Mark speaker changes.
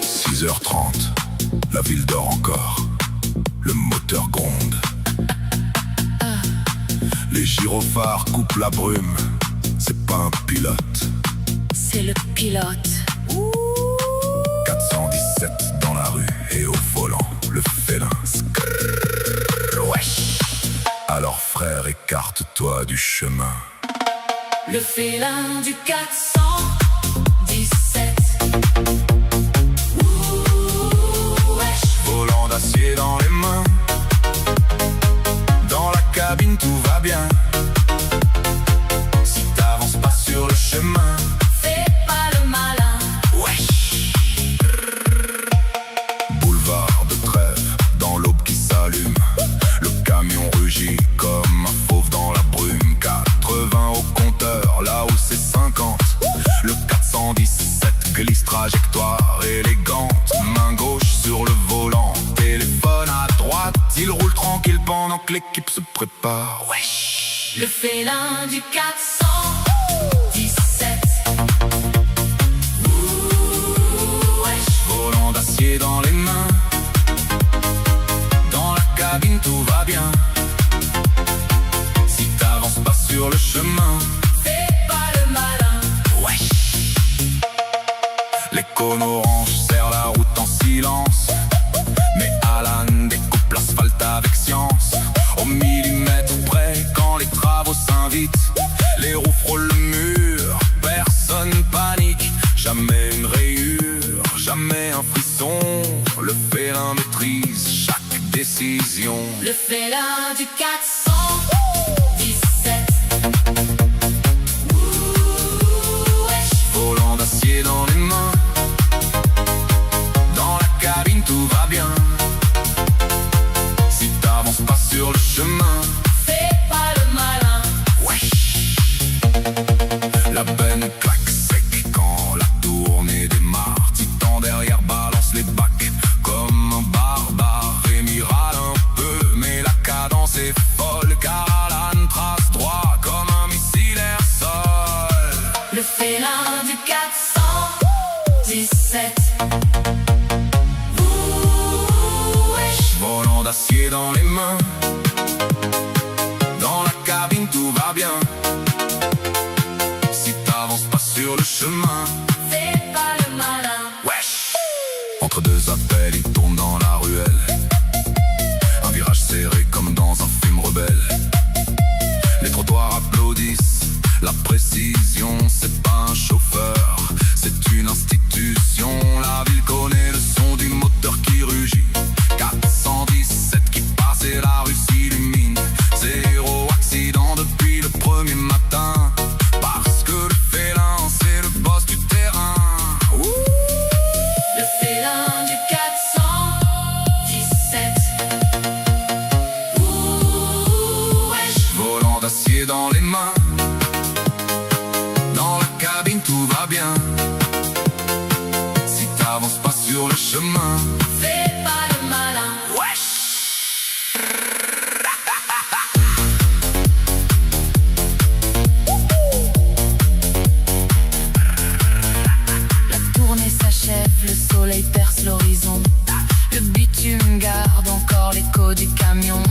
Speaker 1: 6h30, la ville dort encore. Le moteur gronde. Les gyrophares coupent la brume. C'est pas un pilote,
Speaker 2: c'est le pilote.
Speaker 1: 417 dans la rue et au volant, le félin. Wesh. Alors frère, écarte-toi du chemin.
Speaker 2: Le félin du 417. Wesh.
Speaker 1: Volant d'acier dans les mains. Dans la cabine tout va bien. Si t'avances pas sur le chemin,
Speaker 2: Fais pas le malin.
Speaker 1: wesh. Boulevard de Trèves, dans l'aube qui s'allume. Le camion rugit comme un fauve dans la brume. 80 au compteur, là où c'est 50. Le 417 glisse, trajectoire élégante. Main gauche sur le volant, téléphone à droite. Il roule tranquille pendant que l'équipe se prépare. Wesh.
Speaker 2: Le félin du 417. Wesh.
Speaker 1: Volant d'acier dans les mains. Dans la cabine tout va bien. Si t'avances pas sur le chemin,
Speaker 2: Fais pas le malin.
Speaker 1: wesh. Les cônes orange serrent la route en silence. Mais Alan découpe l'asphalte avec science. Au millimètre près quand les travaux s'invitent. Les roues frôlent le mur, personne panique. Jamais une rayure, jamais un frisson. Le félin maîtrise chaque décision.
Speaker 2: Le félin du 417. Wesh.
Speaker 1: Volant d'acier dans les mains. Dans la cabine tout va bien. Si t'avances pas sur le chemin,
Speaker 2: Fais pas le malin.
Speaker 1: wesh. La benne claque sec quand la tournée démarre. Titan derrière balance les bacs comme un barbare. Rémi râle un peu mais la cadence est folle. Car Alan trace droit comme un missile air-sol.
Speaker 2: Le félin du 417. Wesh.
Speaker 1: Volant d'acier dans les mains. Dans la cabine tout va bien. Si t'avances pas sur le chemin,
Speaker 2: Fais pas le malin.
Speaker 1: wesh. Entre deux appels, il tourne dans la ruelle. Un virage serré comme dans un film rebelle. Les trottoirs applaudissent. La précision, c'est pas un chauffeur, c'est une institution. La ville connaît le son du moteur qui rugit. 417 qui passe et la rue s'illumine. Zéro accident depuis le premier matin. Parce que le félin, c'est le boss du terrain. Ouh.
Speaker 2: Le félin du 417. Wesh.
Speaker 1: Volant d'acier dans les mains. Dans la cabine tout va bien. Si t'avances pas sur le chemin,
Speaker 2: Fais pas le malin.
Speaker 1: wesh.
Speaker 2: La tournée s'achève, le soleil perce l'horizon. Le bitume garde encore l'écho du camion.